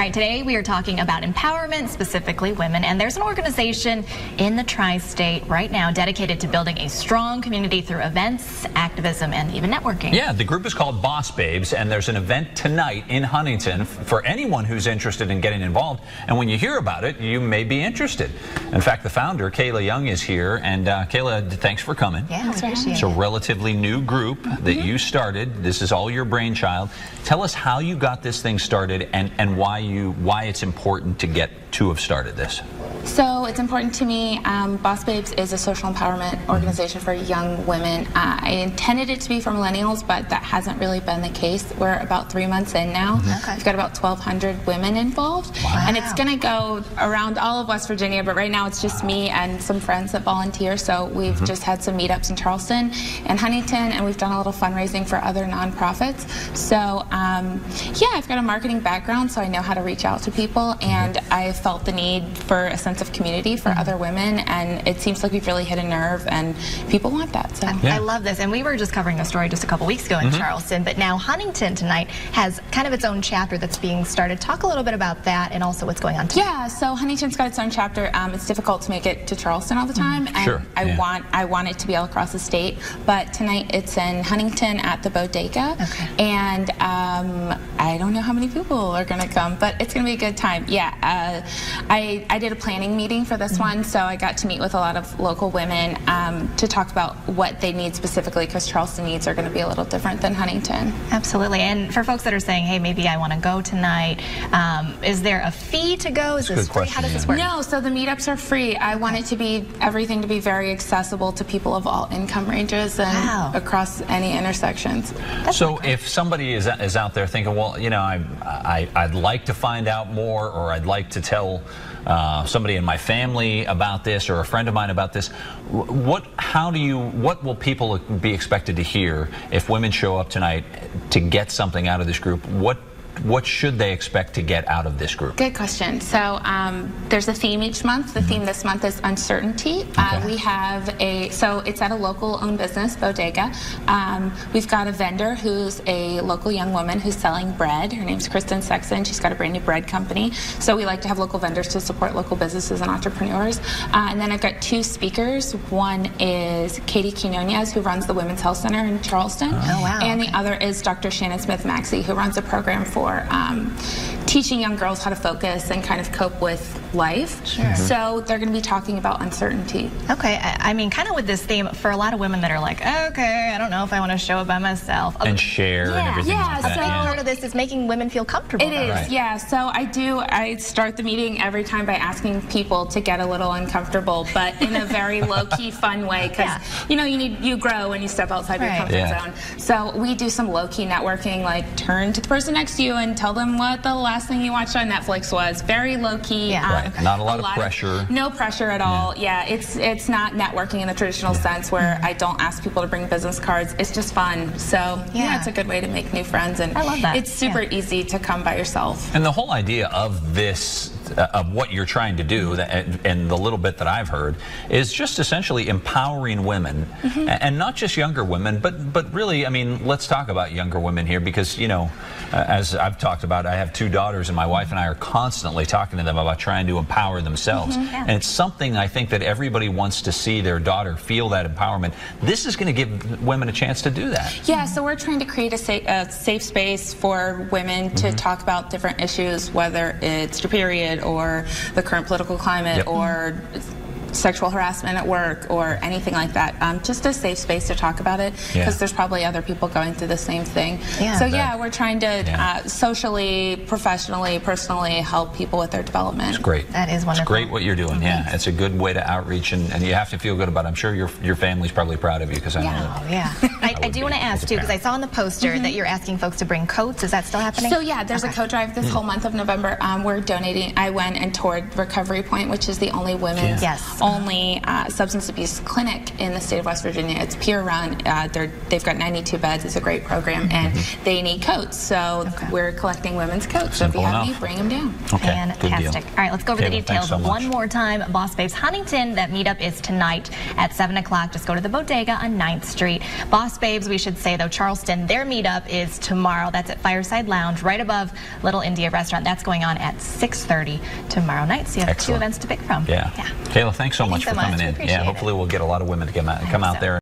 All right, today we are talking about empowerment, specifically women, and there's an organization in the tri-state right now dedicated to building a strong community through events, activism, and even networking. Yeah, the group is called Boss Babes, and there's an event tonight in Huntington for anyone who's interested in getting involved. And when you hear about it, you may be interested. In fact, the founder, Kayla Young, is here. And Kayla, thanks for coming. Yeah, we appreciate it. It's a relatively new group that you started. This is all your brainchild. Tell us how you got this thing started and why it's important to have started this. So it's important to me. Boss Babes is a social empowerment organization for young women. I intended it to be for millennials, but that hasn't really been the case. We're about 3 months in now. Okay. We've got about 1,200 women involved. Wow. And it's going to go around all of West Virginia, but right now it's just me and some friends that volunteer. So we've just had some meetups in Charleston and Huntington, and we've done a little fundraising for other nonprofits. So yeah, I've got a marketing background, so I know how to reach out to people, and I felt the need for a sense of community for other women, and it seems like we've really hit a nerve, and people want that. So I love this, and we were just covering a story just a couple weeks ago in Charleston, but now Huntington tonight has kind of its own chapter that's being started. Talk a little bit about that and also what's going on tonight. Yeah, so Huntington's got its own chapter. It's difficult to make it to Charleston all the time, and Sure. I want it to be all across the state, but tonight it's in Huntington at the Bodega, and I don't know how many people are going to come, but it's going to be a good time. Yeah, I did a planning meeting for this one, so I got to meet with a lot of local women to talk about what they need specifically, because Charleston needs are going to be a little different than Huntington. Absolutely, and for folks that are saying, hey, maybe I want to go tonight, is there a fee to go? Is this free? How does this work? No, so the meetups are free. I want it to be, everything to be very accessible to people of all income ranges and across any intersections. So if somebody is out there thinking, well, you know, I'd like to find out more, or I'd like to tell somebody in my family about this, or a friend of mine about this, what will people be expected to hear if women show up tonight to get something out of this group? What should they expect to get out of this group? Good question. So there's a theme each month. The theme this month is uncertainty. We have so it's at a local owned business, Bodega. We've got a vendor who's a local young woman who's selling bread. Her name's Kristen Sexton. She's got a brand new bread company. So we like to have local vendors to support local businesses and entrepreneurs. And then I've got 2 speakers. One is Katie Quinonez, who runs the Women's Health Center in Charleston. Oh, wow. And the other is Dr. Shannon Smith-Maxey, who runs a program for teaching young girls how to focus and kind of cope with life. Sure. So they're going to be talking about uncertainty. Okay, I mean, kind of with this theme, for a lot of women that are like, okay, I don't know if I want to show up by myself. And share and everything like that. So part of this is making women feel comfortable. It is, yeah. So I start the meeting every time by asking people to get a little uncomfortable, but in a very low-key, fun way, because you know, you grow when you step outside your comfort zone. So we do some low-key networking, like turn to the person next to you and tell them what the last thing you watched on Netflix was. Very low-key. Not a lot of pressure. No pressure at all. Yeah, it's not networking in the traditional sense where I don't ask people to bring business cards. It's just fun. So yeah, it's a good way to make new friends, and I love that. It's super easy to come by yourself. And the whole idea of this, of what you're trying to do, and the little bit that I've heard, is just essentially empowering women, and not just younger women, but really, I mean, let's talk about younger women here, because, you know, as I've talked about, I have 2 daughters, and my wife and I are constantly talking to them about trying to empower themselves. And it's something I think that everybody wants to see their daughter feel that empowerment. This is going to give women a chance to do that. Yeah, so we're trying to create a safe space for women to talk about different issues, whether it's your period or the current political climate or sexual harassment at work or anything like that. Just a safe space to talk about it, because there's probably other people going through the same thing. So yeah, we're trying to socially, professionally, personally help people with their development. It's great. That is wonderful. It's great what you're doing. Yeah, it's a good way to outreach, and you have to feel good about it. I'm sure your family's probably proud of you, because I know that. I do want to ask too, because I saw on the poster that you're asking folks to bring coats. Is that still happening? So yeah, there's a coat drive this whole month of November. We're donating. I went and toured Recovery Point, which is the only women's only substance abuse clinic in the state of West Virginia. It's peer run. They've got 92 beds. It's a great program, and they need coats. So we're collecting women's coats. So if you have any, bring them down. Okay, fantastic. All right, let's go over the details one more time. Boss Babes Huntington, that meetup is tonight at 7 o'clock. Just go to the Bodega on 9th Street. Boss Babes, we should say, though, Charleston, their meetup is tomorrow. That's at Fireside Lounge, right above Little India Restaurant. That's going on at 6:30 tomorrow night. So you have 2 events to pick from. Yeah. Kayla, thanks so much for coming in. Yeah, hopefully we'll get a lot of women to come out there.